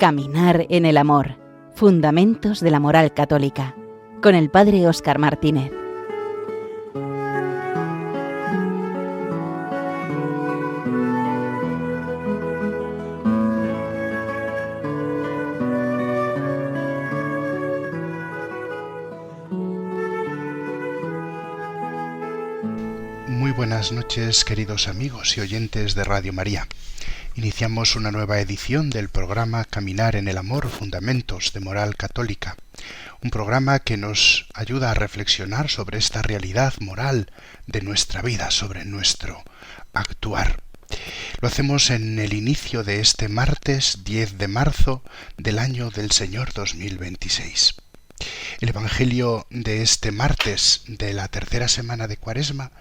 Caminar en el amor. Fundamentos de la moral católica. Con el padre Óscar Martínez. Muy buenas noches, queridos amigos y oyentes de Radio María. Iniciamos una nueva edición del programa Caminar en el Amor, Fundamentos de Moral Católica. Un programa que nos ayuda a reflexionar sobre esta realidad moral de nuestra vida, sobre nuestro actuar. Lo hacemos en el inicio de este martes 10 de marzo del año del Señor 2026. El Evangelio de este martes de la tercera semana de Cuaresma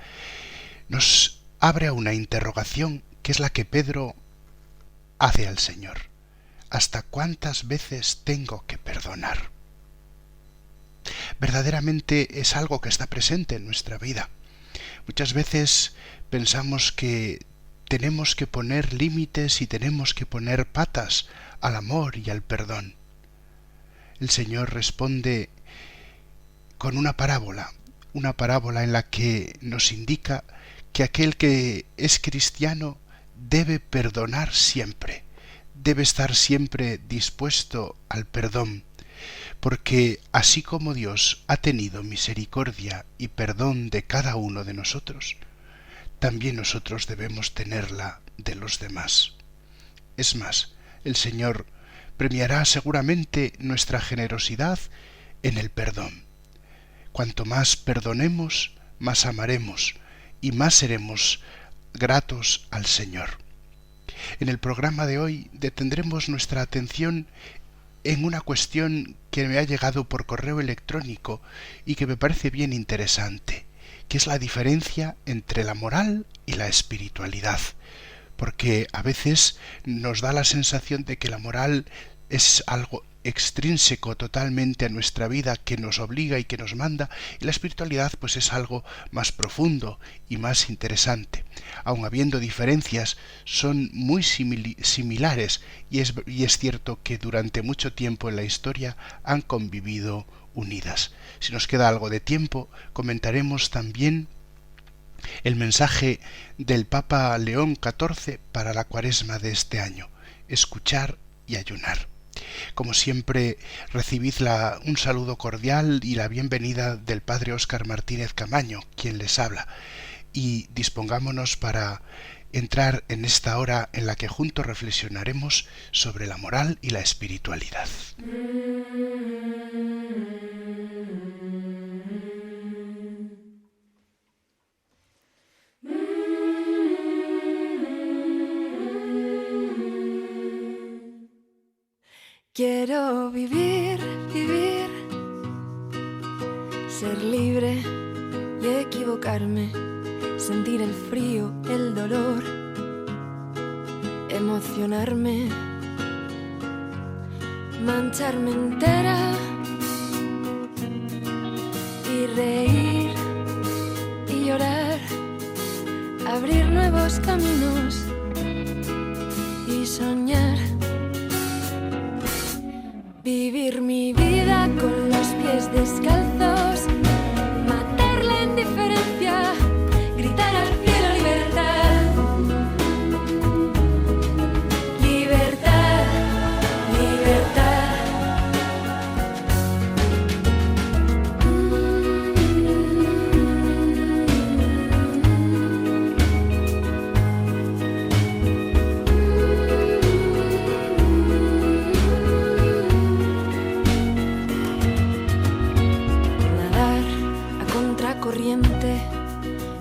nos abre a una interrogación que es la que Pedro hace al Señor. ¿Hasta cuántas veces tengo que perdonar? Verdaderamente es algo que está presente en nuestra vida. Muchas veces pensamos que tenemos que poner límites y tenemos que poner patas al amor y al perdón. El Señor responde con una parábola en la que nos indica que aquel que es cristiano debe perdonar siempre, debe estar siempre dispuesto al perdón, porque así como Dios ha tenido misericordia y perdón de cada uno de nosotros, también nosotros debemos tenerla de los demás. Es más, el Señor premiará seguramente nuestra generosidad en el perdón. Cuanto más perdonemos, más amaremos y más seremos gratos al Señor. En el programa de hoy detendremos nuestra atención en una cuestión que me ha llegado por correo electrónico y que me parece bien interesante, que es la diferencia entre la moral y la espiritualidad, porque a veces nos da la sensación de que la moral es algo extrínseco totalmente a nuestra vida, que nos obliga y que nos manda, y la espiritualidad pues es algo más profundo y más interesante. Aun habiendo diferencias, son muy similares y es cierto que durante mucho tiempo en la historia han convivido unidas. Si nos queda algo de tiempo, comentaremos también el mensaje del Papa León XIV para la Cuaresma de este año: escuchar y ayunar. Como siempre, recibid un saludo cordial y la bienvenida del Padre Óscar Martínez Camaño, quien les habla, y dispongámonos para entrar en esta hora en la que juntos reflexionaremos sobre la moral y la espiritualidad. Quiero vivir, ser libre y equivocarme, sentir el frío, el dolor, emocionarme, mancharme entera y reír y llorar, abrir nuevos caminos y soñar. Vivir mi vida con los pies descalzos, matar la indiferencia, gritar al cielo libertad. Libertad, libertad.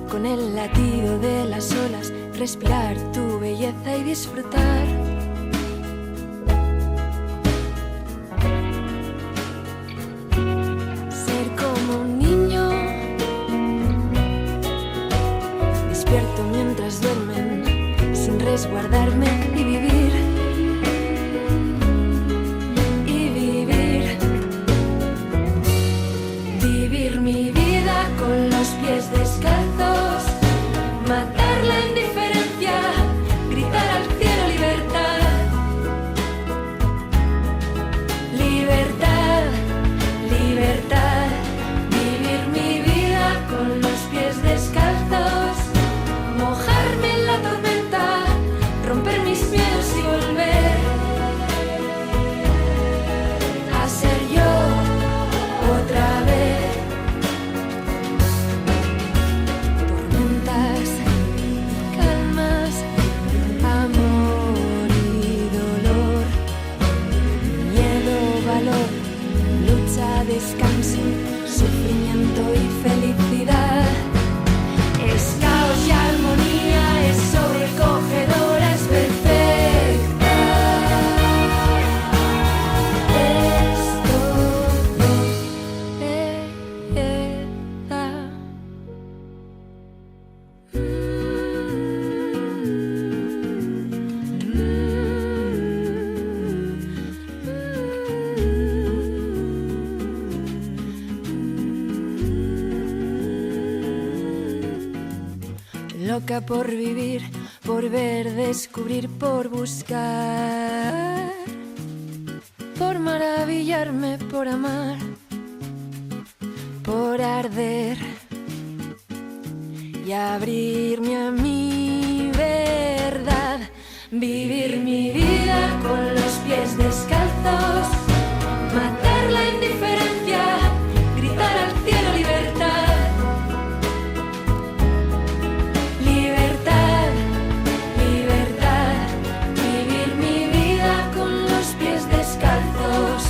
Con el latido de las olas, respirar tu belleza y disfrutar. Ser como un niño, despierto mientras duermen, sin resguardarme y vivir. Vivir mi vida con los pies descalzos, matar la indiferencia, gritar al cielo libertad. loca por vivir, por ver, descubrir, por buscar, por maravillarme, por amar, por arder y abrirme a mi verdad, vivir mi vida con los pies descalzos, matar la indiferencia, gritar al cielo libertad, libertad, libertad, vivir mi vida con los pies descalzos,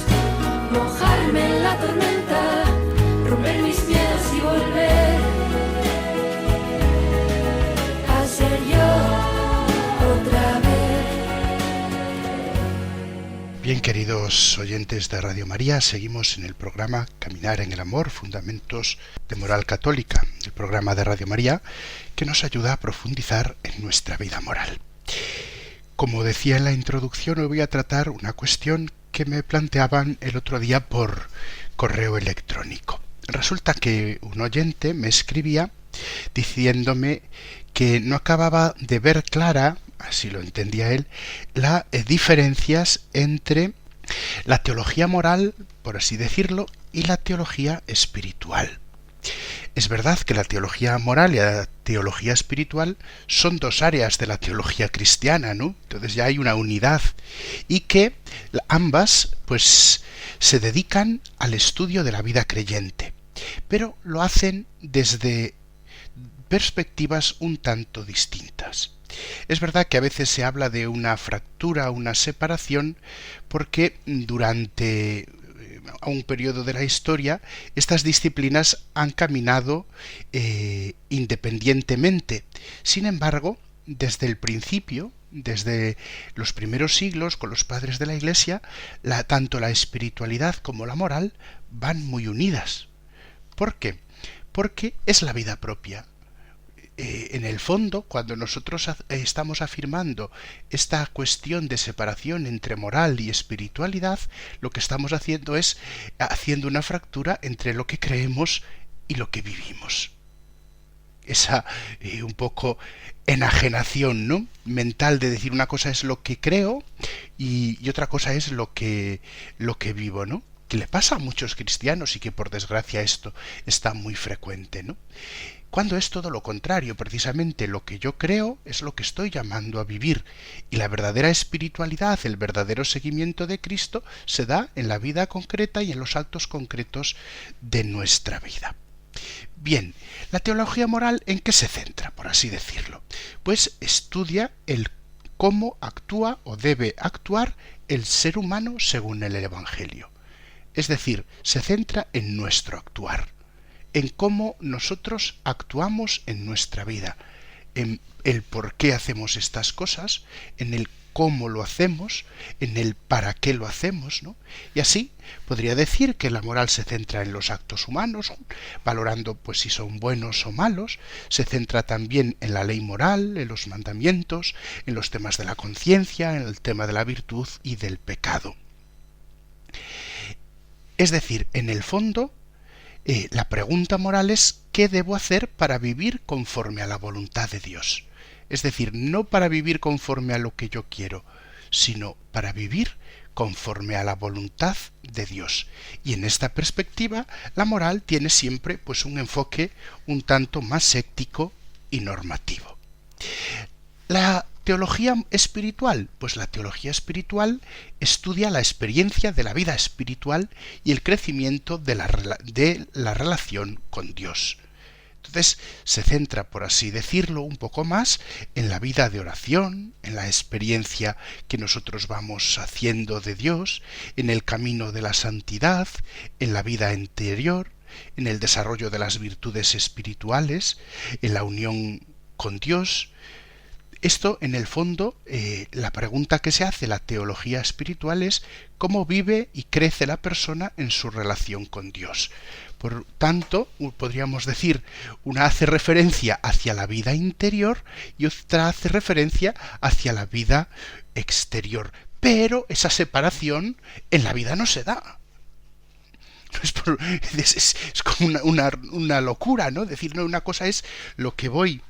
mojarme en la tormenta, romper mis miedos y volver a ser yo otra vez. Bien, queridos oyentes de Radio María, seguimos en el programa Caminar en el Amor, Fundamentos de Moral Católica, el programa de Radio María que nos ayuda a profundizar en nuestra vida moral. Como decía en la introducción, hoy voy a tratar una cuestión que me planteaban el otro día por correo electrónico. Resulta que un oyente me escribía diciéndome que no acababa de ver clara, así lo entendía él, las diferencias entre la teología moral, por así decirlo, y la teología espiritual. Es verdad que la teología moral y la teología espiritual son dos áreas de la teología cristiana, ¿no? Entonces ya hay una unidad y que ambas pues se dedican al estudio de la vida creyente, pero lo hacen desde perspectivas un tanto distintas. Es verdad que a veces se habla de una fractura, una separación, porque durante un periodo de la historia estas disciplinas han caminado independientemente. Sin embargo, desde el principio, desde los primeros siglos, con los padres de la Iglesia, tanto la espiritualidad como la moral van muy unidas. ¿Por qué? Porque es la vida propia. En el fondo, cuando nosotros estamos afirmando esta cuestión de separación entre moral y espiritualidad, lo que estamos haciendo es haciendo una fractura entre lo que creemos y lo que vivimos. Esa un poco enajenación, ¿no?, mental de decir una cosa es lo que creo y otra cosa es lo que vivo, ¿no? Que le pasa a muchos cristianos y que por desgracia esto está muy frecuente, ¿no? Cuando es todo lo contrario, precisamente lo que yo creo es lo que estoy llamando a vivir, y la verdadera espiritualidad, el verdadero seguimiento de Cristo se da en la vida concreta y en los actos concretos de nuestra vida. Bien, la teología moral, ¿en qué se centra, por así decirlo? Pues estudia el cómo actúa o debe actuar el ser humano según el Evangelio. Es decir, se centra en nuestro actuar, en cómo nosotros actuamos en nuestra vida, en el por qué hacemos estas cosas, en el cómo lo hacemos, en el para qué lo hacemos, ¿no? Y así podría decir que la moral se centra en los actos humanos, valorando pues si son buenos o malos, se centra también en la ley moral, en los mandamientos, en los temas de la conciencia, en el tema de la virtud y del pecado. Es decir, en el fondo, la pregunta moral es ¿qué debo hacer para vivir conforme a la voluntad de Dios? Es decir, no para vivir conforme a lo que yo quiero, sino para vivir conforme a la voluntad de Dios. Y en esta perspectiva, la moral tiene siempre pues un enfoque un tanto más ético y normativo. La teología espiritual, pues la teología espiritual estudia la experiencia de la vida espiritual y el crecimiento de la relación con Dios. Entonces se centra, por así decirlo, un poco más en la vida de oración, en la experiencia que nosotros vamos haciendo de Dios, en el camino de la santidad, en la vida interior, en el desarrollo de las virtudes espirituales, en la unión con Dios. Esto, en el fondo, la pregunta que se hace la teología espiritual es cómo vive y crece la persona en su relación con Dios. Por tanto, podríamos decir, una hace referencia hacia la vida interior y otra hace referencia hacia la vida exterior. Pero esa separación en la vida no se da. No es como una locura, ¿no? Decir, no, una cosa es lo que voy,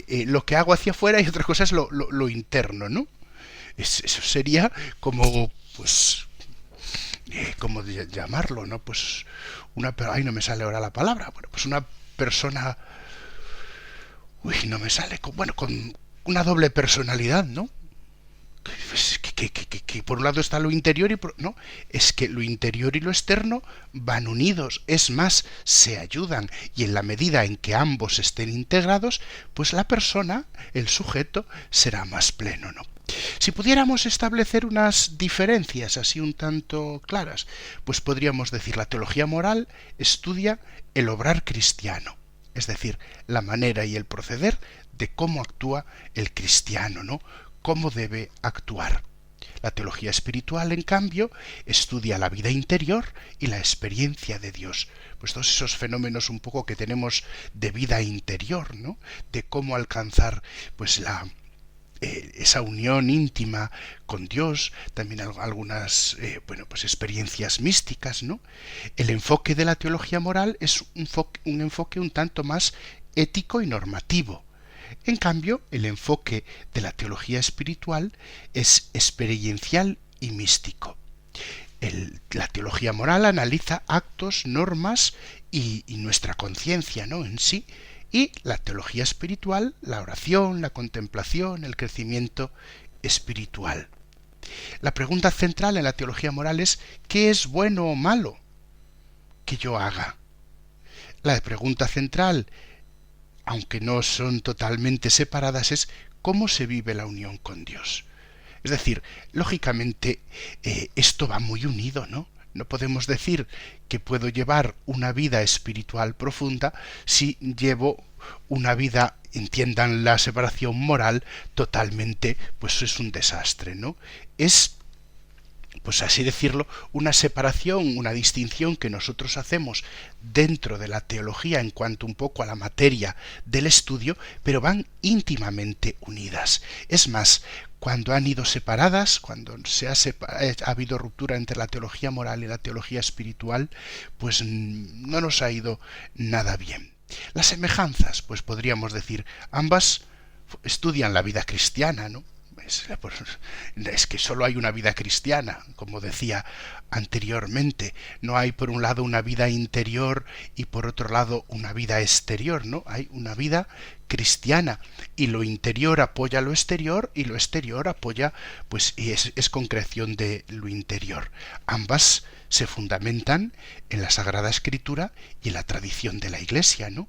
lo que hago hacia afuera, y otra cosa es lo interno, ¿no? Eso sería como, pues, ¿cómo llamarlo, no? Pues ay, no me sale ahora la palabra. Bueno, pues una persona, no me sale, con una doble personalidad, ¿no? Pues que por un lado está lo interior no, es que lo interior y lo externo van unidos, es más, se ayudan, y en la medida en que ambos estén integrados, pues la persona, el sujeto, será más pleno, ¿no? Si pudiéramos establecer unas diferencias así un tanto claras, pues podríamos decir: la teología moral estudia el obrar cristiano, es decir, la manera y el proceder de cómo actúa el cristiano, ¿no? Cómo debe actuar. La teología espiritual, en cambio, estudia la vida interior y la experiencia de Dios. Pues todos esos fenómenos un poco que tenemos de vida interior, ¿no? De cómo alcanzar, pues, esa unión íntima con Dios, también algunas pues experiencias místicas, ¿no? El enfoque de la teología moral es un enfoque un tanto más ético y normativo. En cambio, el enfoque de la teología espiritual es experiencial y místico. La teología moral analiza actos, normas y nuestra conciencia, ¿no?, en sí. Y la teología espiritual, la oración, la contemplación, el crecimiento espiritual. La pregunta central en la teología moral es: ¿qué es bueno o malo que yo haga? La pregunta central, aunque no son totalmente separadas, es: ¿cómo se vive la unión con Dios? Es decir, lógicamente, esto va muy unido, ¿no? No podemos decir que puedo llevar una vida espiritual profunda si llevo una vida, entiendan la separación moral, totalmente, pues es un desastre, ¿no? Es, pues así decirlo, una separación, una distinción que nosotros hacemos dentro de la teología en cuanto un poco a la materia del estudio, pero van íntimamente unidas. Es más, cuando han ido separadas, cuando ha habido ruptura entre la teología moral y la teología espiritual, pues no nos ha ido nada bien. Las semejanzas, pues podríamos decir, ambas estudian la vida cristiana, ¿no? Es que solo hay una vida cristiana, como decía anteriormente. No hay por un lado una vida interior y por otro lado una vida exterior, ¿no? Hay una vida cristiana, y lo interior apoya lo exterior y lo exterior apoya, pues, y es concreción de lo interior. Ambas se fundamentan en la Sagrada Escritura y en la tradición de la Iglesia, ¿no?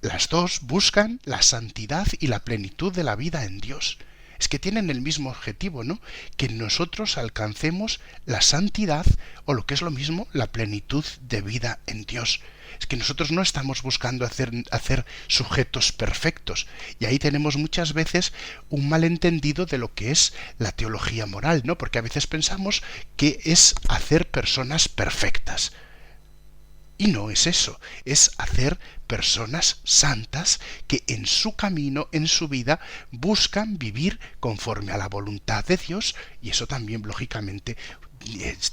Las dos buscan la santidad y la plenitud de la vida en Dios. Es que tienen el mismo objetivo, ¿no? Que nosotros alcancemos la santidad, o lo que es lo mismo, la plenitud de vida en Dios. Es que nosotros no estamos buscando hacer sujetos perfectos, y ahí tenemos muchas veces un malentendido de lo que es la teología moral, ¿no? Porque a veces pensamos que es hacer personas perfectas. Y no es eso, es hacer personas santas que en su camino, en su vida, buscan vivir conforme a la voluntad de Dios, y eso también, lógicamente,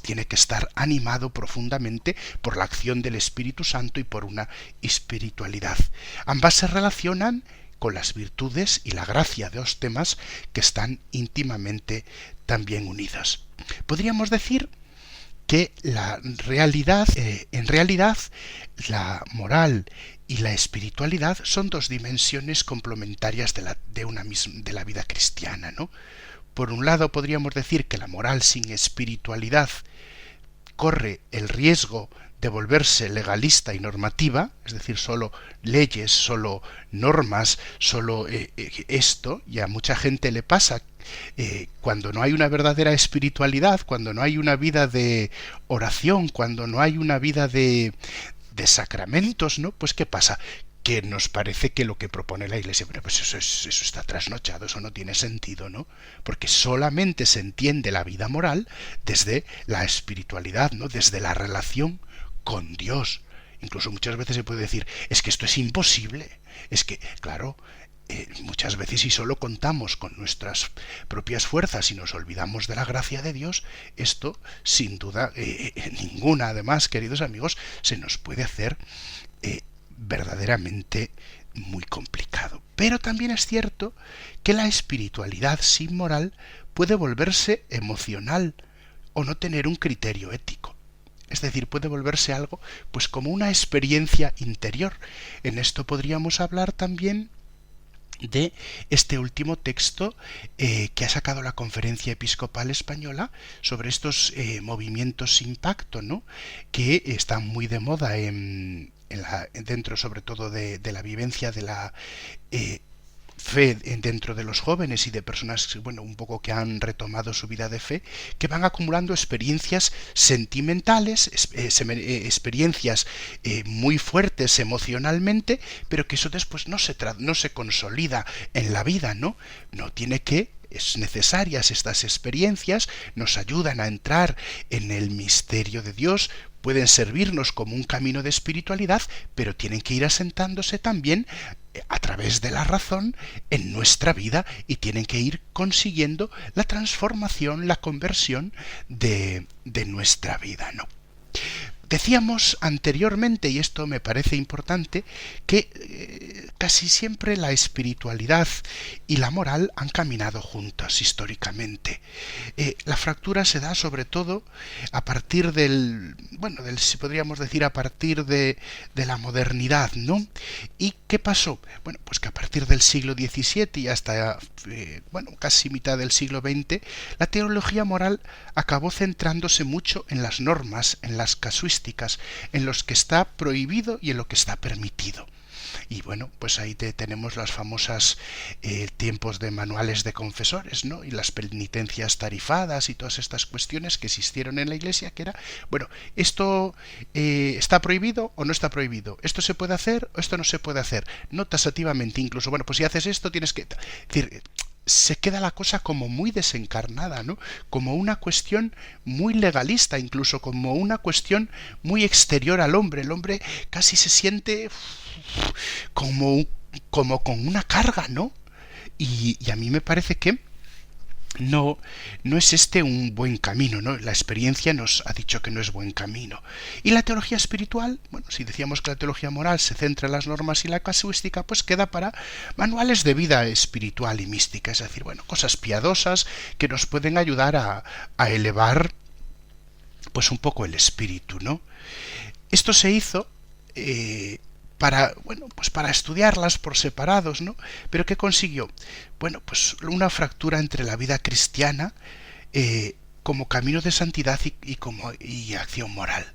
tiene que estar animado profundamente por la acción del Espíritu Santo y por una espiritualidad. Ambas se relacionan con las virtudes y la gracia, de dos temas que están íntimamente también unidas. Podríamos decir que en realidad la moral y la espiritualidad son dos dimensiones complementarias de la vida cristiana, ¿no? Por un lado, podríamos decir que la moral sin espiritualidad corre el riesgo de volverse legalista y normativa, es decir, solo leyes, solo normas, solo esto, y a mucha gente le pasa cuando no hay una verdadera espiritualidad, cuando no hay una vida de oración, cuando no hay una vida de sacramentos, ¿no? Pues ¿qué pasa? Que nos parece que lo que propone la Iglesia, bueno, pues eso está trasnochado, eso no tiene sentido, ¿no? Porque solamente se entiende la vida moral desde la espiritualidad, ¿no? Desde la relación con Dios. Incluso muchas veces se puede decir: es que esto es imposible. Es que, claro, muchas veces, si solo contamos con nuestras propias fuerzas y nos olvidamos de la gracia de Dios, esto sin duda ninguna, además, queridos amigos, se nos puede hacer verdaderamente muy complicado. Pero también es cierto que la espiritualidad sin moral puede volverse emocional o no tener un criterio ético. Es decir, puede volverse algo pues como una experiencia interior. En esto podríamos hablar también de este último texto que ha sacado la Conferencia Episcopal Española sobre estos movimientos sin pacto, ¿no?, que están muy de moda dentro sobre todo de la vivencia de la fe dentro de los jóvenes y de personas, bueno, un poco que han retomado su vida de fe, que van acumulando experiencias sentimentales, experiencias muy fuertes emocionalmente, pero que eso después no se consolida en la vida, ¿no? No tiene que es necesarias estas experiencias, nos ayudan a entrar en el misterio de Dios, pueden servirnos como un camino de espiritualidad, pero tienen que ir asentándose también a través de la razón en nuestra vida y tienen que ir consiguiendo la transformación, la conversión de nuestra vida, ¿no? Decíamos anteriormente, y esto me parece importante, que casi siempre la espiritualidad y la moral han caminado juntas históricamente. La fractura se da sobre todo a partir si podríamos decir a partir de la modernidad, ¿no? ¿Y qué pasó? Bueno, pues que a partir del siglo XVII y hasta casi mitad del siglo XX, la teología moral acabó centrándose mucho en las normas, en las casuísticas, en los que está prohibido y en lo que está permitido. Y bueno, pues ahí tenemos las famosas tiempos de manuales de confesores, ¿no?, y las penitencias tarifadas y todas estas cuestiones que existieron en la Iglesia, que era, bueno, esto está prohibido o no está prohibido, esto se puede hacer o esto no se puede hacer, no taxativamente incluso, bueno, pues si haces esto tienes que... Es decir, se queda la cosa como muy desencarnada, ¿no?, como una cuestión muy legalista, incluso como una cuestión muy exterior al hombre. El hombre casi se siente como con una carga, ¿no? Y a mí me parece que no es este un buen camino, ¿no? La experiencia nos ha dicho que no es buen camino. Y la teología espiritual, bueno, si decíamos que la teología moral se centra en las normas y la casuística, pues queda para manuales de vida espiritual y mística, es decir, bueno, cosas piadosas que nos pueden ayudar a elevar pues un poco el espíritu, ¿no? Esto se hizo para estudiarlas por separados, ¿no? Pero ¿qué consiguió? Bueno, pues una fractura entre la vida cristiana como camino de santidad y acción moral.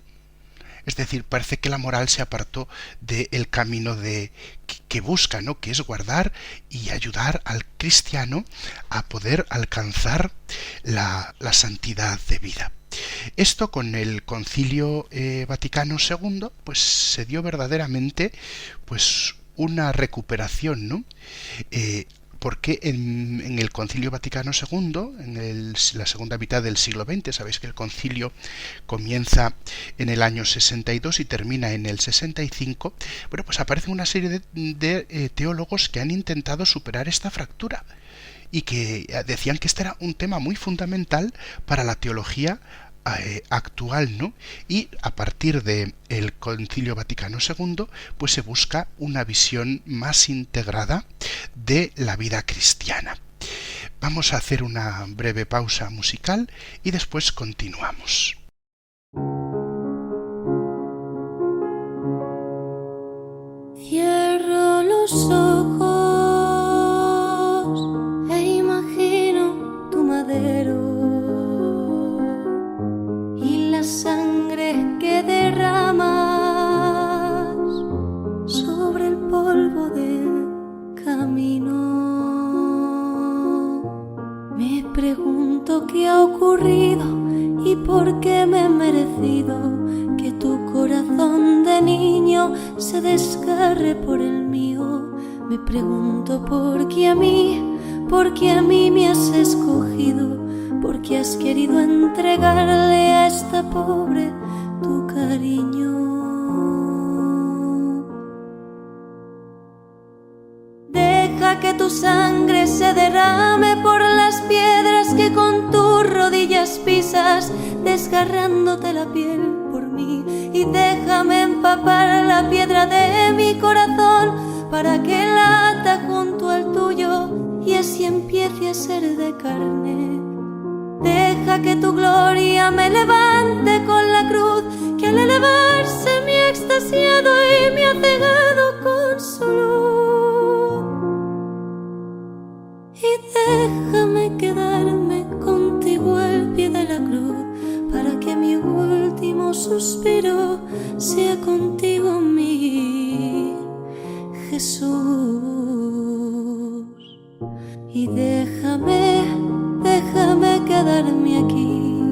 Es decir, parece que la moral se apartó del camino que busca, ¿no?, que es guardar y ayudar al cristiano a poder alcanzar la santidad de vida. Esto con el Concilio Vaticano II pues se dio verdaderamente pues una recuperación, ¿no? Porque en el Concilio Vaticano II, la segunda mitad del siglo XX, sabéis que el concilio comienza en el año 62 y termina en el 65, bueno, pues aparece una serie de teólogos que han intentado superar esta fractura y que decían que este era un tema muy fundamental para la teología actual, ¿no? Y a partir del Concilio Vaticano II, pues se busca una visión más integrada de la vida cristiana. Vamos a hacer una breve pausa musical y después continuamos. Cierro los ojos e imagino tu madero y la sangre que derramas sobre el polvo del camino. Me pregunto qué ha ocurrido y por qué me he merecido que tu corazón de niño se desgarre por el mío. Me pregunto por qué a mí me has escogido, por qué has querido entregarle a esta pobre tu cariño. Deja que tu sangre se derrame por las piedras que con tus rodillas pisas, desgarrándote la piel por mí. Y déjame empapar la piedra de mi corazón para que lata junto al tuyo y así empiece a ser de carne. Deja que tu gloria me levante con la cruz, que al elevarse me ha extasiado y me ha cegado con su luz. Y déjame quedarme contigo al pie de la cruz, para que mi último suspiro sea contigo, mi Jesús. Y déjame quedarme aquí,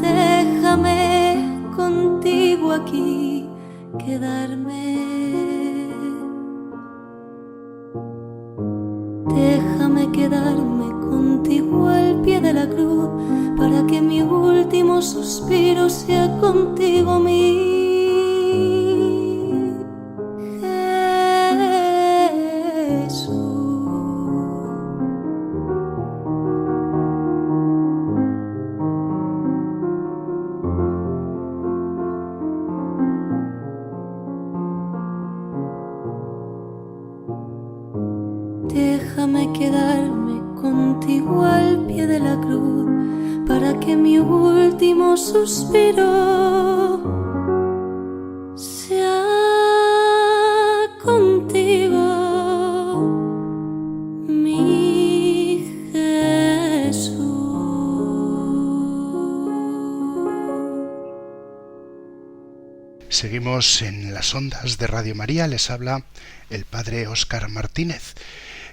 déjame contigo aquí quedarme. Déjame quedarme contigo al pie de la cruz, para que mi último suspiro sea contigo, mi Jesús. Déjame quedarme contigo al pie de la cruz, para que mi último suspiro sea contigo, mi Jesús. Seguimos en las ondas de Radio María, les habla el padre Óscar Martínez.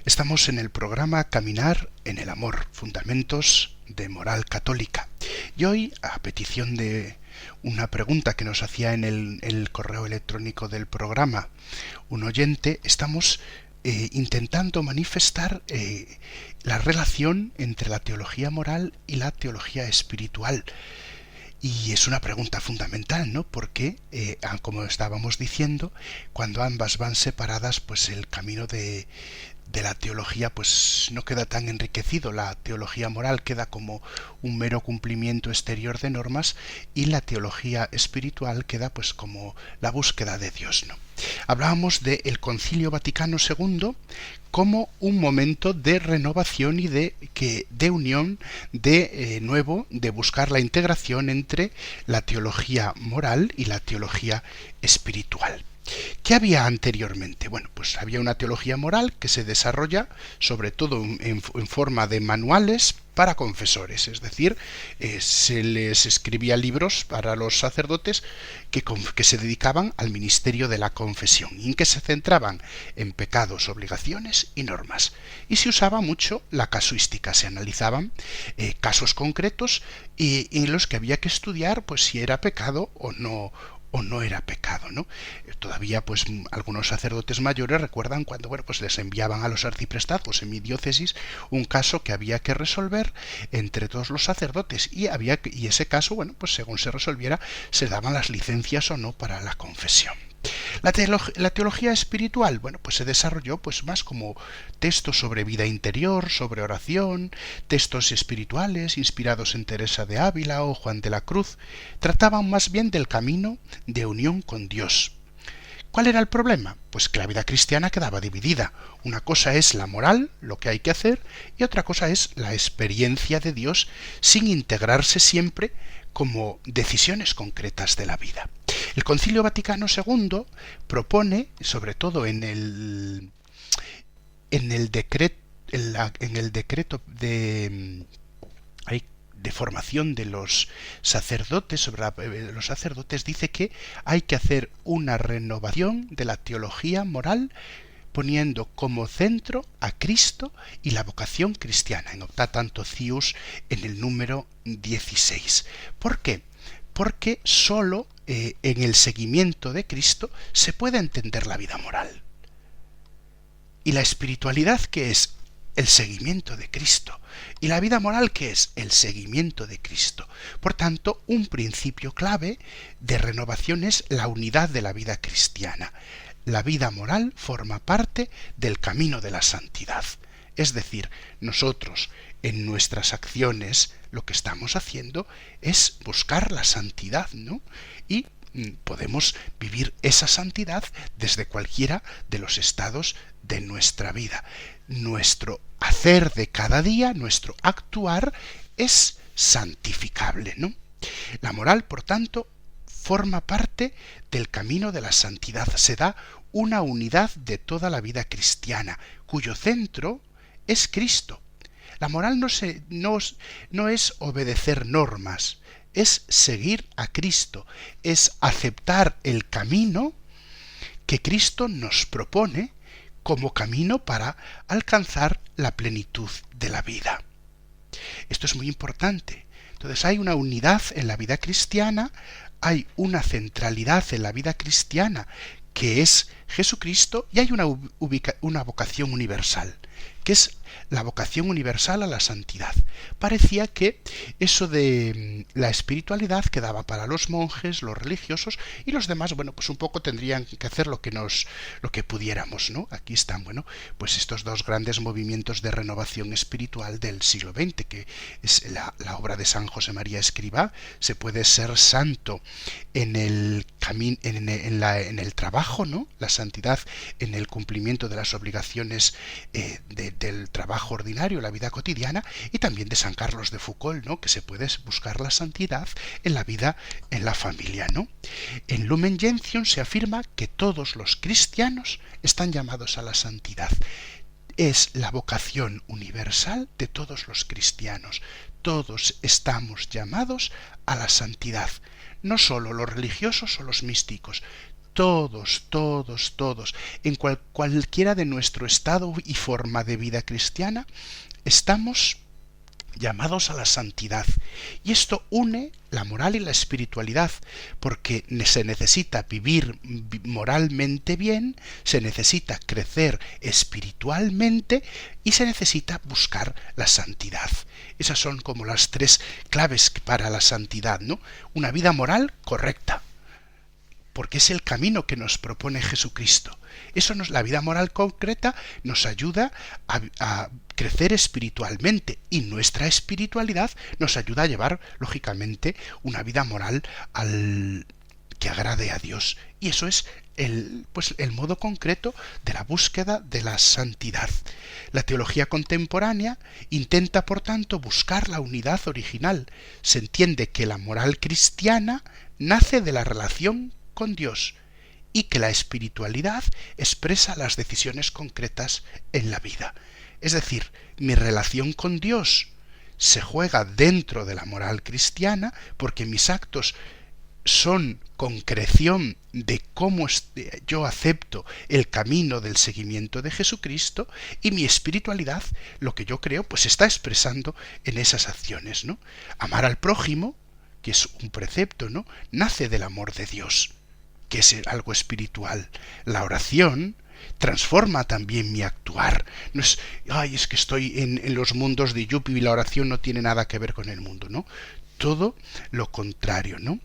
Estamos en el programa Caminar en el Amor, Fundamentos de Moral Católica. Y hoy, a petición de una pregunta que nos hacía en el correo electrónico del programa un oyente, estamos intentando manifestar la relación entre la teología moral y la teología espiritual. Y es una pregunta fundamental, ¿no? Porque, como estábamos diciendo, cuando ambas van separadas, pues el camino de la teología pues no queda tan enriquecido. La teología moral queda como un mero cumplimiento exterior de normas y la teología espiritual queda pues como la búsqueda de Dios, ¿no? Hablábamos del Concilio Vaticano II como un momento de renovación y de unión, de nuevo, de buscar la integración entre la teología moral y la teología espiritual. ¿Qué había anteriormente? Bueno, pues había una teología moral que se desarrolla sobre todo en forma de manuales para confesores, es decir, se les escribía libros para los sacerdotes que se dedicaban al ministerio de la confesión y en que se centraban en pecados, obligaciones y normas. Y se usaba mucho la casuística, se analizaban casos concretos y en los que había que estudiar pues si era pecado o no era pecado, ¿no? Todavía pues algunos sacerdotes mayores recuerdan cuando pues les enviaban a los arciprestazgos en mi diócesis un caso que había que resolver entre todos los sacerdotes y ese caso, pues según se resolviera se daban las licencias o no para la confesión. La teología espiritual, pues se desarrolló pues más como textos sobre vida interior, sobre oración, textos espirituales inspirados en Teresa de Ávila o Juan de la Cruz, trataban más bien del camino de unión con Dios. ¿Cuál era el problema? Pues que la vida cristiana quedaba dividida. Una cosa es la moral, lo que hay que hacer, y otra cosa es la experiencia de Dios sin integrarse siempre como decisiones concretas de la vida. El Concilio Vaticano II propone, sobre todo en el decreto de formación de los sacerdotes, los sacerdotes, dice que hay que hacer una renovación de la teología moral poniendo como centro a Cristo y la vocación cristiana, en Optatanto Cius, en el número 16. ¿Por qué? Porque sólo en el seguimiento de Cristo se puede entender la vida moral. Y la espiritualidad, que es el seguimiento de Cristo, y la vida moral, que es el seguimiento de Cristo. Por tanto, un principio clave de renovación es la unidad de la vida cristiana. la vida moral forma parte del camino de la santidad. Es decir, nosotros en nuestras acciones lo que estamos haciendo es buscar la santidad, ¿no? Y podemos vivir esa santidad desde cualquiera de los estados de nuestra vida. Nuestro hacer de cada día, nuestro actuar es santificable, ¿no? La moral, por tanto, forma parte del camino de la santidad. Se da una unidad de toda la vida cristiana, cuyo centro es Cristo. La moral no es obedecer normas, es seguir a Cristo, es aceptar el camino que Cristo nos propone como camino para alcanzar la plenitud de la vida. Esto es muy importante. Entonces hay una unidad en la vida cristiana, hay una centralidad en la vida cristiana que es Jesucristo, y hay una vocación universal, que es la vocación universal a la santidad. Parecía que eso de la espiritualidad quedaba para los monjes, los religiosos, y los demás, bueno, pues un poco tendrían que hacer lo que pudiéramos, ¿no? Aquí están, bueno, pues estos dos grandes movimientos de renovación espiritual del siglo XX, que es la obra de San José María Escrivá. Se puede ser santo en el camino, en el trabajo, ¿no? La santidad en el cumplimiento de las obligaciones del trabajo ordinario, la vida cotidiana, y también de San Carlos de Foucault, ¿no? Que se puede buscar la santidad en la vida, en la familia, ¿no? En Lumen Gentium se afirma que todos los cristianos están llamados a la santidad. Es la vocación universal de todos los cristianos. Todos estamos llamados a la santidad. No solo los religiosos o los místicos. Todos, en cualquiera de nuestro estado y forma de vida cristiana, estamos llamados a la santidad. Y esto une la moral y la espiritualidad, porque se necesita vivir moralmente bien, se necesita crecer espiritualmente y se necesita buscar la santidad. Esas son como las tres claves para la santidad, ¿no? Una vida moral correcta, porque es el camino que nos propone Jesucristo. La vida moral concreta nos ayuda a crecer espiritualmente, y nuestra espiritualidad nos ayuda a llevar, lógicamente, una vida moral que agrade a Dios. Y eso es el modo concreto de la búsqueda de la santidad. La teología contemporánea intenta, por tanto, buscar la unidad original. Se entiende que la moral cristiana nace de la relación con Dios, y que la espiritualidad expresa las decisiones concretas en la vida. Es decir, mi relación con Dios se juega dentro de la moral cristiana, porque mis actos son concreción de cómo yo acepto el camino del seguimiento de Jesucristo, y mi espiritualidad, lo que yo creo, pues está expresando en esas acciones, ¿no? Amar al prójimo, que es un precepto, ¿no? Nace del amor de Dios, que es algo espiritual. La oración transforma también mi actuar. No es, es que estoy en los mundos de Yupi y la oración no tiene nada que ver con el mundo, ¿no? Todo lo contrario, ¿no?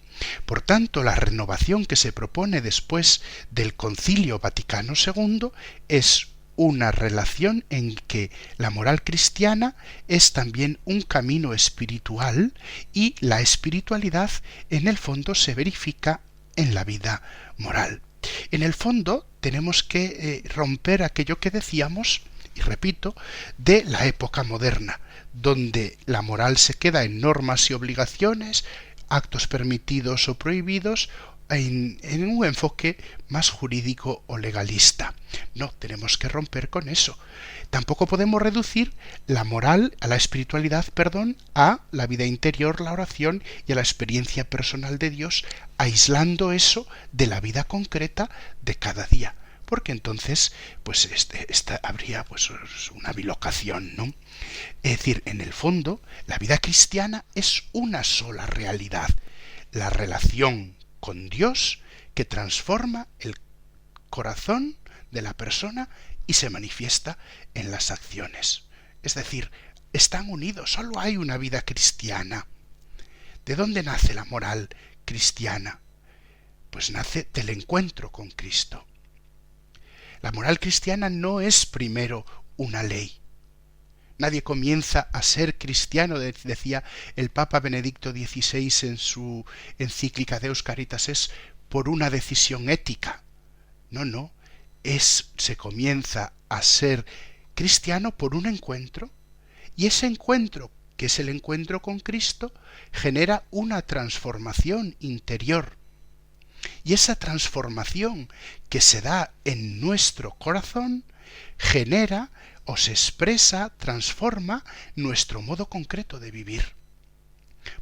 Por tanto, la renovación que se propone después del Concilio Vaticano II es una relación en que la moral cristiana es también un camino espiritual, y la espiritualidad en el fondo se verifica en la vida moral. En el fondo tenemos que romper aquello que decíamos, y repito, de la época moderna, donde la moral se queda en normas y obligaciones, actos permitidos o prohibidos, en un enfoque más jurídico o legalista. No, tenemos que romper con eso. Tampoco podemos reducir la moral, a la espiritualidad, a la vida interior, la oración y a la experiencia personal de Dios, aislando eso de la vida concreta de cada día, porque entonces pues habría pues una bilocación, ¿no? Es decir, en el fondo, la vida cristiana es una sola realidad, la relación con Dios, que transforma el corazón de la persona y se manifiesta en las acciones. Es decir, están unidos, solo hay una vida cristiana. ¿De dónde nace la moral cristiana? Pues nace del encuentro con Cristo. La moral cristiana no es primero una ley. Nadie comienza a ser cristiano, decía el Papa Benedicto XVI en su encíclica Deus Caritas, es por una decisión ética. No, se comienza a ser cristiano por un encuentro, y ese encuentro, que es el encuentro con Cristo, genera una transformación interior. Y esa transformación que se da en nuestro corazón genera o se expresa, transforma nuestro modo concreto de vivir.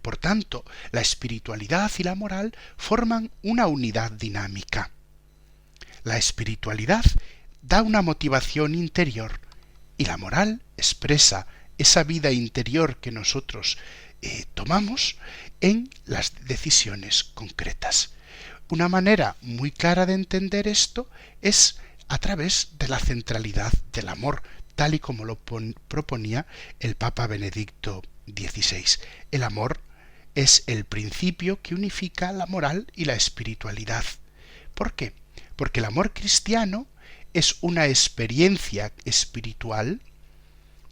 Por tanto, la espiritualidad y la moral forman una unidad dinámica. La espiritualidad da una motivación interior y la moral expresa esa vida interior que nosotros tomamos en las decisiones concretas. Una manera muy clara de entender esto es a través de la centralidad del amor, tal y como lo proponía el Papa Benedicto XVI. El amor es el principio que unifica la moral y la espiritualidad. ¿Por qué? Porque el amor cristiano es una experiencia espiritual,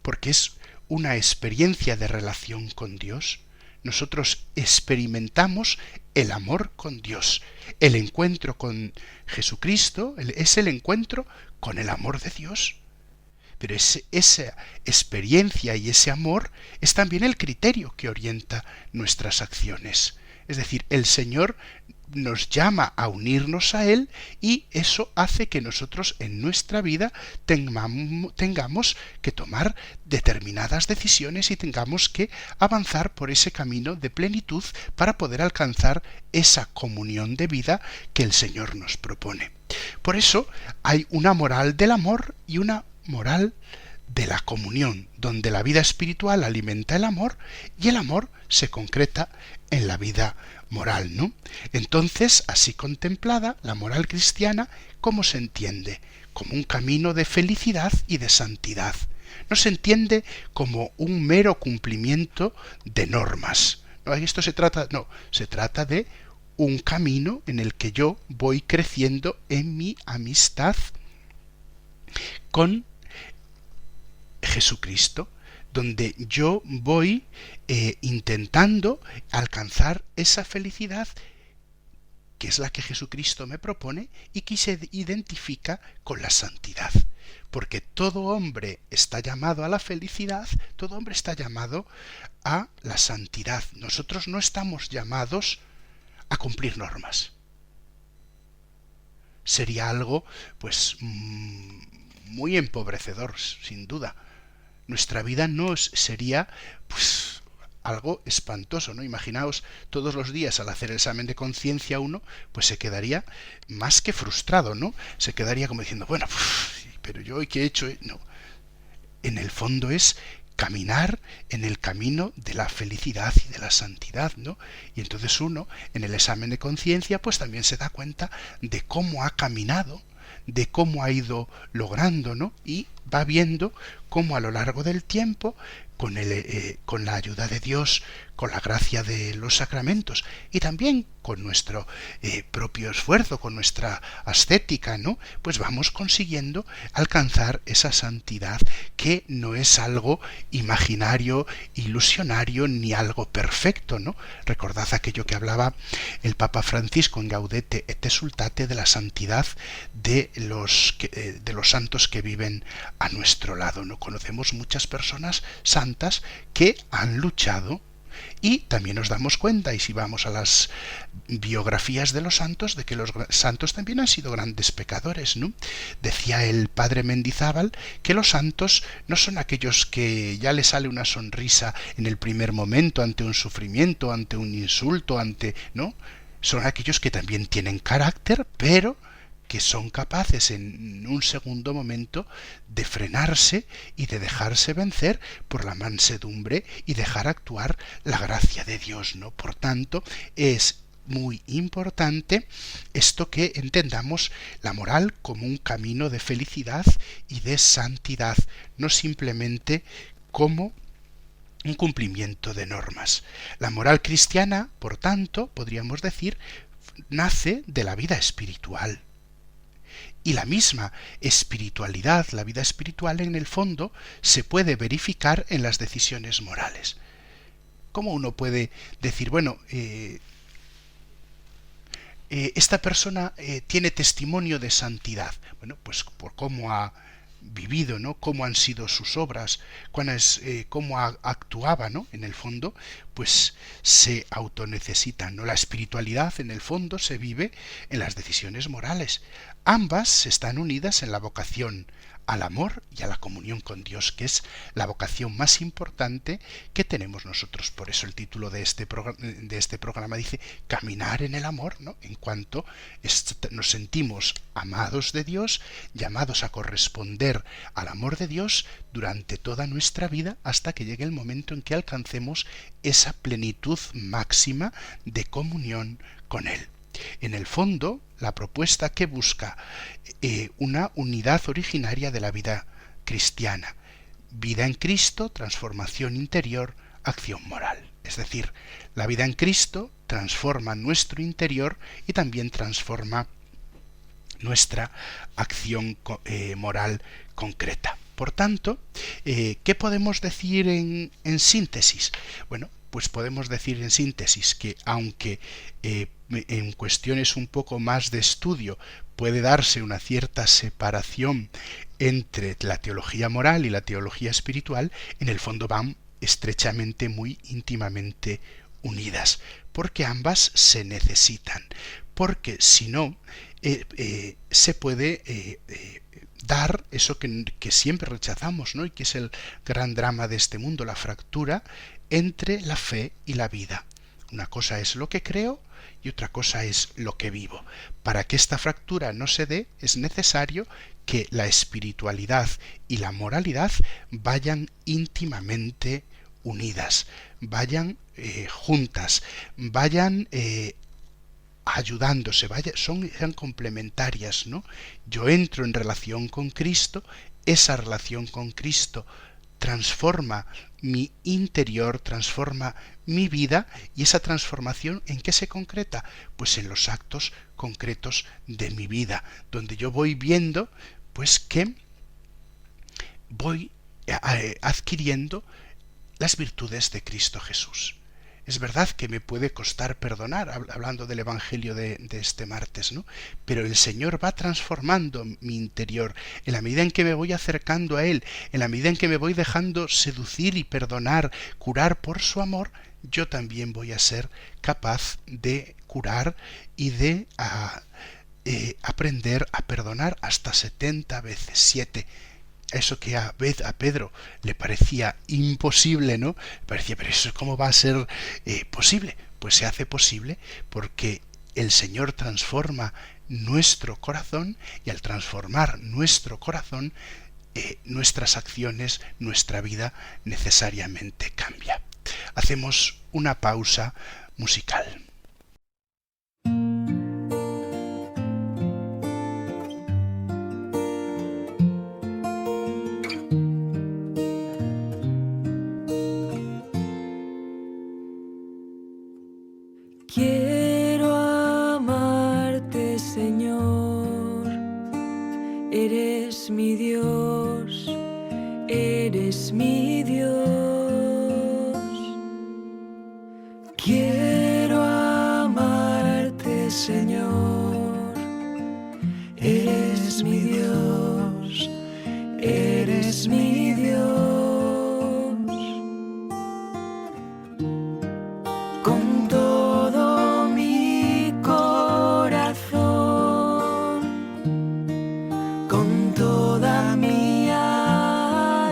porque es una experiencia de relación con Dios. Nosotros experimentamos el amor con Dios. El encuentro con Jesucristo es el encuentro con el amor de Dios. Pero esa experiencia y ese amor es también el criterio que orienta nuestras acciones. Es decir, el Señor nos llama a unirnos a Él y eso hace que nosotros en nuestra vida tengamos que tomar determinadas decisiones y tengamos que avanzar por ese camino de plenitud para poder alcanzar esa comunión de vida que el Señor nos propone. Por eso hay una moral del amor y una moral de la comunión, donde la vida espiritual alimenta el amor y el amor se concreta en la vida moral, ¿no? Entonces, así contemplada, la moral cristiana, ¿cómo se entiende? Como un camino de felicidad y de santidad. No se entiende como un mero cumplimiento de normas. Se trata de un camino en el que yo voy creciendo en mi amistad con Jesucristo, donde yo voy intentando alcanzar esa felicidad que es la que Jesucristo me propone y que se identifica con la santidad. Porque todo hombre está llamado a la felicidad, todo hombre está llamado a la santidad. Nosotros no estamos llamados a cumplir normas. Sería algo, muy empobrecedor, sin duda. Nuestra vida sería, algo espantoso, ¿no? Imaginaos todos los días al hacer el examen de conciencia uno, se quedaría más que frustrado, ¿no? Se quedaría como diciendo, pero yo hoy qué he hecho, No. En el fondo es caminar en el camino de la felicidad y de la santidad, ¿no? Y entonces uno, en el examen de conciencia, también se da cuenta de cómo ha caminado, de cómo ha ido logrando, ¿no? Y va viendo cómo a lo largo del tiempo, con la ayuda de Dios, con la gracia de los sacramentos y también con nuestro propio esfuerzo, con nuestra ascética, ¿no? Vamos consiguiendo alcanzar esa santidad que no es algo imaginario, ilusionario, ni algo perfecto, ¿no? Recordad aquello que hablaba el Papa Francisco en Gaudete et Exsultate de la santidad de los santos que viven a nuestro lado, ¿no? Conocemos muchas personas santas que han luchado. Y también nos damos cuenta, y si vamos a las biografías de los santos, de que los santos también han sido grandes pecadores, ¿no? Decía el padre Mendizábal que los santos no son aquellos que ya les sale una sonrisa en el primer momento ante un sufrimiento, ante un insulto, ¿no? Son aquellos que también tienen carácter, pero que son capaces en un segundo momento de frenarse y de dejarse vencer por la mansedumbre y dejar actuar la gracia de Dios, ¿no? Por tanto, es muy importante esto que entendamos la moral como un camino de felicidad y de santidad, no simplemente como un cumplimiento de normas. La moral cristiana, por tanto, podríamos decir, nace de la vida espiritual. Y la misma espiritualidad, la vida espiritual en el fondo, se puede verificar en las decisiones morales. ¿Cómo uno puede decir, bueno, esta persona tiene testimonio de santidad? Bueno, pues por cómo ha vivido, ¿no? Cómo han sido sus obras, cómo actuaba, ¿no? En el fondo, pues se autonecesitan, ¿no? La espiritualidad, en el fondo, se vive en las decisiones morales. Ambas están unidas en la vocación al amor y a la comunión con Dios, que es la vocación más importante que tenemos nosotros. Por eso el título de este programa dice Caminar en el amor, ¿no? En cuanto nos sentimos amados de Dios, llamados a corresponder al amor de Dios durante toda nuestra vida, hasta que llegue el momento en que alcancemos esa plenitud máxima de comunión con Él. En el fondo, la propuesta que busca una unidad originaria de la vida cristiana. Vida en Cristo, transformación interior, acción moral. Es decir, la vida en Cristo transforma nuestro interior y también transforma nuestra acción moral concreta. Por tanto, ¿qué podemos decir en síntesis? Bueno, pues podemos decir en síntesis que aunque en cuestiones un poco más de estudio puede darse una cierta separación entre la teología moral y la teología espiritual, en el fondo van estrechamente, muy íntimamente unidas, porque ambas se necesitan, porque si no, se puede dar eso que siempre rechazamos, ¿no? Y que es el gran drama de este mundo, la fractura entre la fe y la vida. Una cosa es lo que creo y otra cosa es lo que vivo. Para que esta fractura no se dé, es necesario que la espiritualidad y la moralidad vayan íntimamente unidas, vayan juntas, vayan ayudándose, sean complementarias, ¿no? Yo entro en relación con Cristo, esa relación con Cristo transforma mi interior, transforma mi vida, y esa transformación ¿en qué se concreta? Pues en los actos concretos de mi vida, donde yo voy viendo pues que voy adquiriendo las virtudes de Cristo Jesús. Es verdad que me puede costar perdonar, hablando del Evangelio de este martes, ¿no? Pero el Señor va transformando mi interior. En la medida en que me voy acercando a Él, en la medida en que me voy dejando seducir y perdonar, curar por su amor, yo también voy a ser capaz de curar y de aprender a perdonar hasta 70 veces 7. Eso que a Pedro le parecía imposible, ¿no? Parecía, pero eso ¿cómo va a ser posible? Pues se hace posible porque el Señor transforma nuestro corazón, y al transformar nuestro corazón, nuestras acciones, nuestra vida necesariamente cambia. Hacemos una pausa musical. Quiero amarte, Señor, eres mi Dios, eres mi Dios. Quiero amarte, Señor, eres mi Dios, eres mi Dios. Con todo mi corazón, con toda mi alma,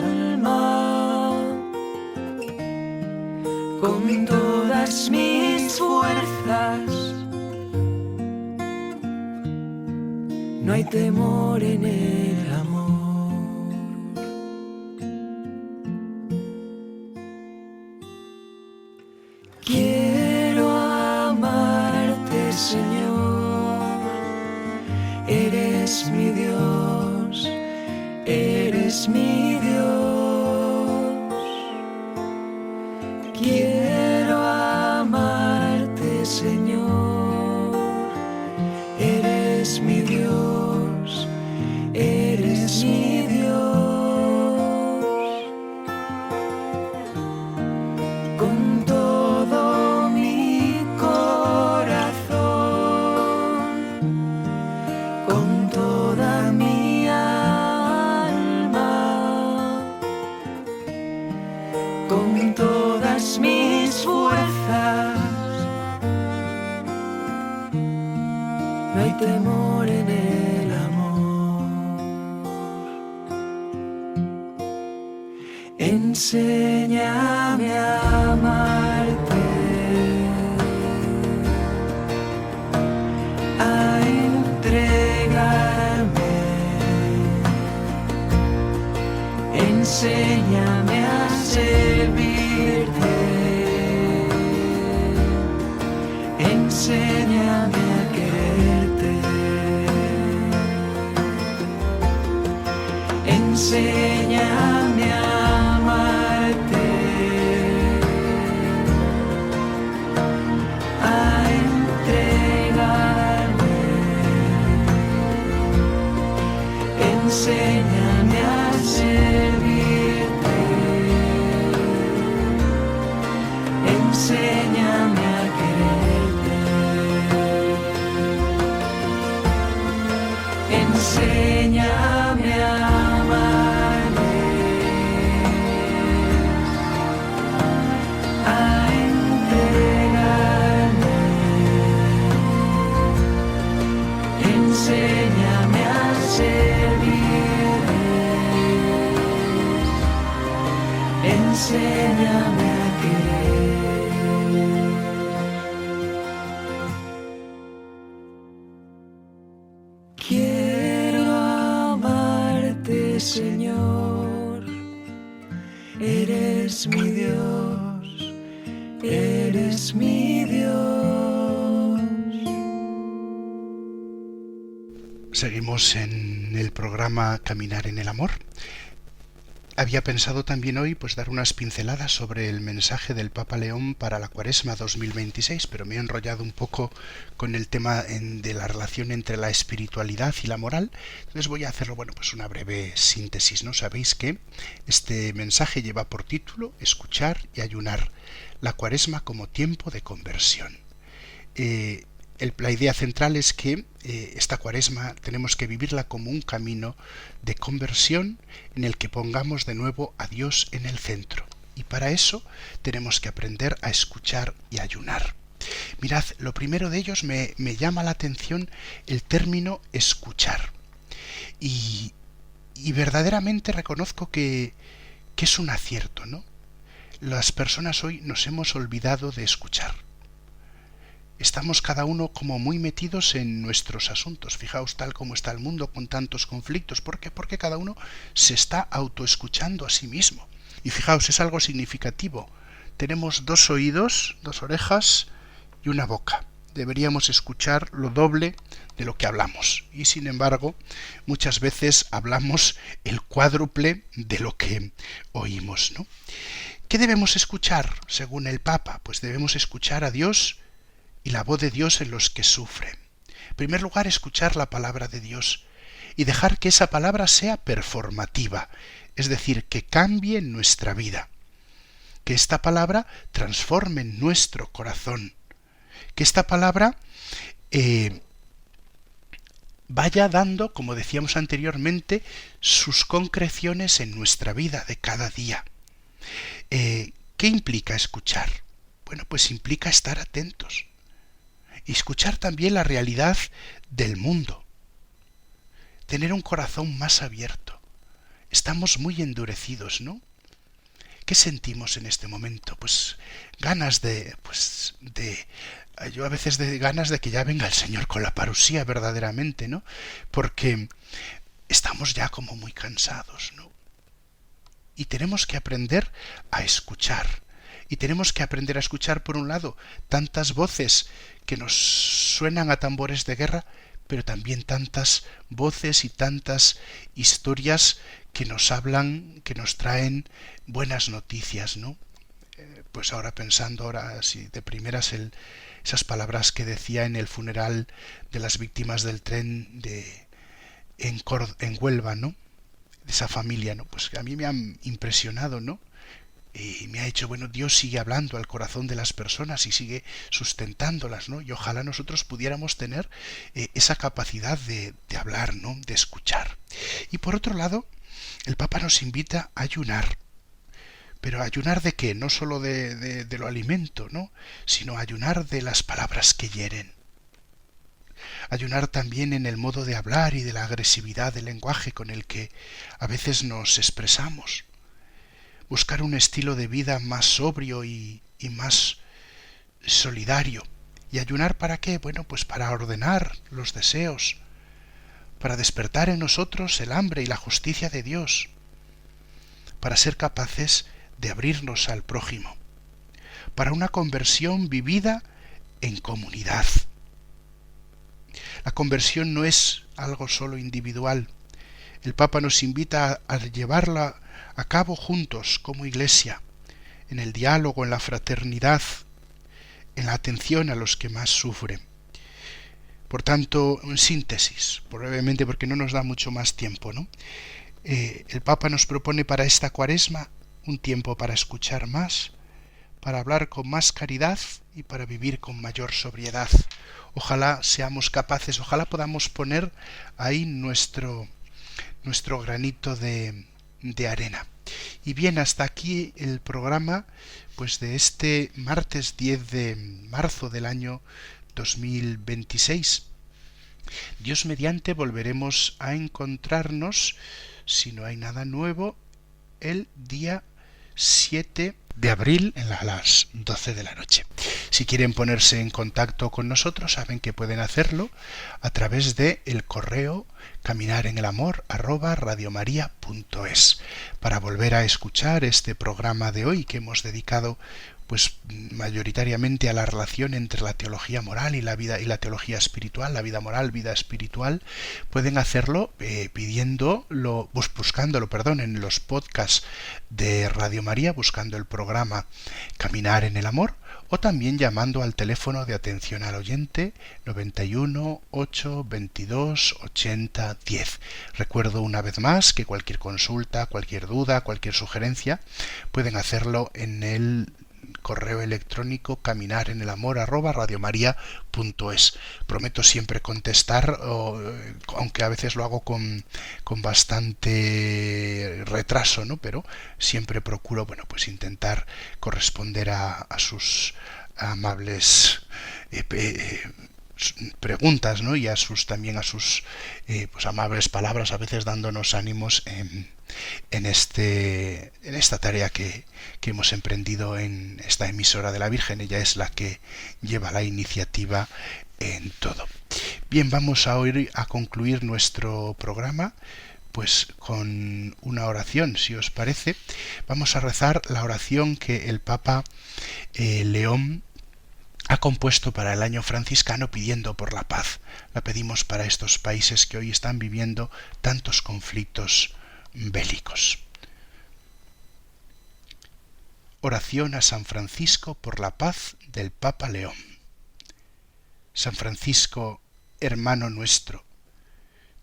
con todas mis fuerzas, no hay temor en el amor. Quiero amarte, Señor, eres mi Dios, eres mi Dios. Quiero amarte, Señor, eres mi Dios, eres mi Dios, con todo mi corazón, con toda mi alma, con todas mis fuerzas. No hay temor en el amor. Enséñame a amarte, a entregarme. Enséñame a servirte. Enséñame a quererte. Enséñame a amarte, a entregarme. Enséñame a servirte. Enséñame a quererte. Enséñame a amarte, a entregarme. Enséñame a servirte. Enséñame a querer. Quiero amarte, Señor. Eres mi Dios, eres mi Dios. Seguimos en el programa Caminar en el Amor. Había pensado también hoy dar unas pinceladas sobre el mensaje del Papa León para la Cuaresma 2026, pero me he enrollado un poco con el tema de la relación entre la espiritualidad y la moral. Entonces voy a hacerlo, una breve síntesis, ¿no? Sabéis que este mensaje lleva por título Escuchar y ayunar, la Cuaresma como tiempo de conversión. La idea central es que esta Cuaresma tenemos que vivirla como un camino de conversión en el que pongamos de nuevo a Dios en el centro. Y para eso tenemos que aprender a escuchar y ayunar. Mirad, lo primero de ellos me llama la atención el término escuchar. Y verdaderamente reconozco que es un acierto, ¿no? Las personas hoy nos hemos olvidado de escuchar. Estamos cada uno como muy metidos en nuestros asuntos. Fijaos tal como está el mundo con tantos conflictos. ¿Por qué? Porque cada uno se está autoescuchando a sí mismo. Y fijaos, es algo significativo. Tenemos 2 oídos, 2 orejas y una boca. Deberíamos escuchar lo doble de lo que hablamos. Y sin embargo, muchas veces hablamos el cuádruple de lo que oímos, ¿no? ¿Qué debemos escuchar según el Papa? Pues debemos escuchar a Dios y la voz de Dios en los que sufren. En primer lugar, escuchar la palabra de Dios y dejar que esa palabra sea performativa, es decir, que cambie nuestra vida, que esta palabra transforme nuestro corazón, que esta palabra vaya dando, como decíamos anteriormente, sus concreciones en nuestra vida de cada día. ¿Qué implica escuchar? Bueno, pues implica estar atentos y escuchar también la realidad del mundo, tener un corazón más abierto. Estamos muy endurecidos, ¿no? ¿Qué sentimos en este momento? Pues ganas yo a veces de ganas de que ya venga el Señor con la parusía verdaderamente, ¿no? Porque estamos ya como muy cansados, ¿no? Y tenemos que aprender a escuchar. Y tenemos que aprender a escuchar, por un lado, tantas voces que nos suenan a tambores de guerra, pero también tantas voces y tantas historias que nos hablan, que nos traen buenas noticias, ¿no? Pues ahora pensando, si de primeras esas palabras que decía en el funeral de las víctimas del tren en Huelva, ¿no? esa familia, ¿no? Pues a mí me han impresionado, ¿no? Y me ha hecho, bueno, Dios sigue hablando al corazón de las personas y sigue sustentándolas, ¿no? Y ojalá nosotros pudiéramos tener esa capacidad de hablar, ¿no? De escuchar. Y por otro lado, el Papa nos invita a ayunar. Pero ayunar de qué? No solo de lo alimento, ¿no? Sino ayunar de las palabras que hieren. Ayunar también en el modo de hablar y de la agresividad del lenguaje con el que a veces nos expresamos. Buscar un estilo de vida más sobrio y más solidario. ¿Y ayunar para qué? Bueno, pues para ordenar los deseos, para despertar en nosotros el hambre y la justicia de Dios, para ser capaces de abrirnos al prójimo, para una conversión vivida en comunidad. La conversión no es algo solo individual. El Papa nos invita a llevarla a cabo juntos como Iglesia, en el diálogo, en la fraternidad, en la atención a los que más sufren. Por tanto, en síntesis, brevemente porque no nos da mucho más tiempo, ¿no? El Papa nos propone para esta Cuaresma un tiempo para escuchar más, para hablar con más caridad y para vivir con mayor sobriedad. Ojalá seamos capaces, ojalá podamos poner ahí nuestro granito de arena. Y bien, hasta aquí el programa pues de este martes 10 de marzo del año 2026. Dios mediante volveremos a encontrarnos, si no hay nada nuevo, el día 7 de abril a las 12 de la noche. Si quieren ponerse en contacto con nosotros, saben que pueden hacerlo a través de el correo caminarenelamor@radiomaria.es, para volver a escuchar este programa de hoy que hemos dedicado pues mayoritariamente a la relación entre la teología moral y la vida y la teología espiritual, la vida moral, vida espiritual. Pueden hacerlo buscándolo en los podcasts de Radio María, buscando el programa Caminar en el Amor, o también llamando al teléfono de atención al oyente 91 8 22 80 10. Recuerdo una vez más que cualquier consulta, cualquier duda, cualquier sugerencia pueden hacerlo en el correo electrónico caminarenelamor@radiomaria.es. Prometo siempre contestar, aunque a veces lo hago con bastante retraso, ¿no? Pero siempre procuro, pues intentar corresponder a sus amables preguntas, ¿no? Y también a sus amables palabras, a veces dándonos ánimos en esta tarea que hemos emprendido en esta emisora de la Virgen. Ella es la que lleva la iniciativa en todo. Bien, vamos a concluir nuestro programa pues con una oración, si os parece. Vamos a rezar la oración que el Papa León ha compuesto para el año franciscano pidiendo por la paz. La pedimos para estos países que hoy están viviendo tantos conflictos bélicos. Oración a San Francisco por la paz del Papa León. San Francisco, hermano nuestro,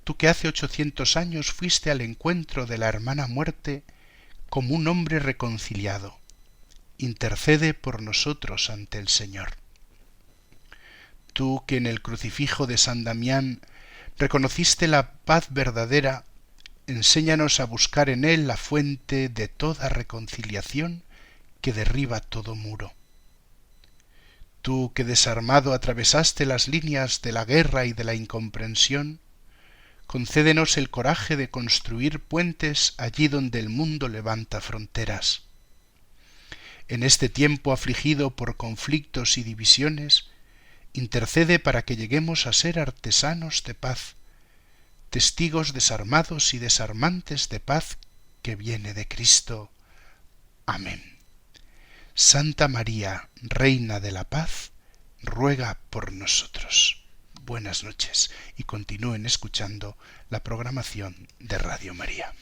tú que hace 800 años fuiste al encuentro de la hermana muerte como un hombre reconciliado, intercede por nosotros ante el Señor. Tú que en el crucifijo de San Damián reconociste la paz verdadera, enséñanos a buscar en él la fuente de toda reconciliación que derriba todo muro. Tú que desarmado atravesaste las líneas de la guerra y de la incomprensión, concédenos el coraje de construir puentes allí donde el mundo levanta fronteras. En este tiempo afligido por conflictos y divisiones, intercede para que lleguemos a ser artesanos de paz, testigos desarmados y desarmantes de paz que viene de Cristo. Amén. Santa María, Reina de la Paz, ruega por nosotros. Buenas noches y continúen escuchando la programación de Radio María.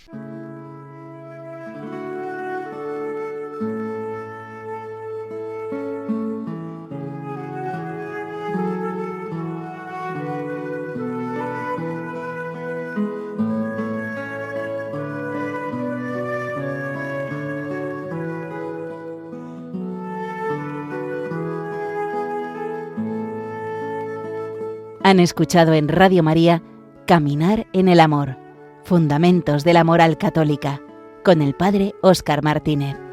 Han escuchado en Radio María Caminar en el Amor, Fundamentos de la Moral Católica, con el Padre Óscar Martínez.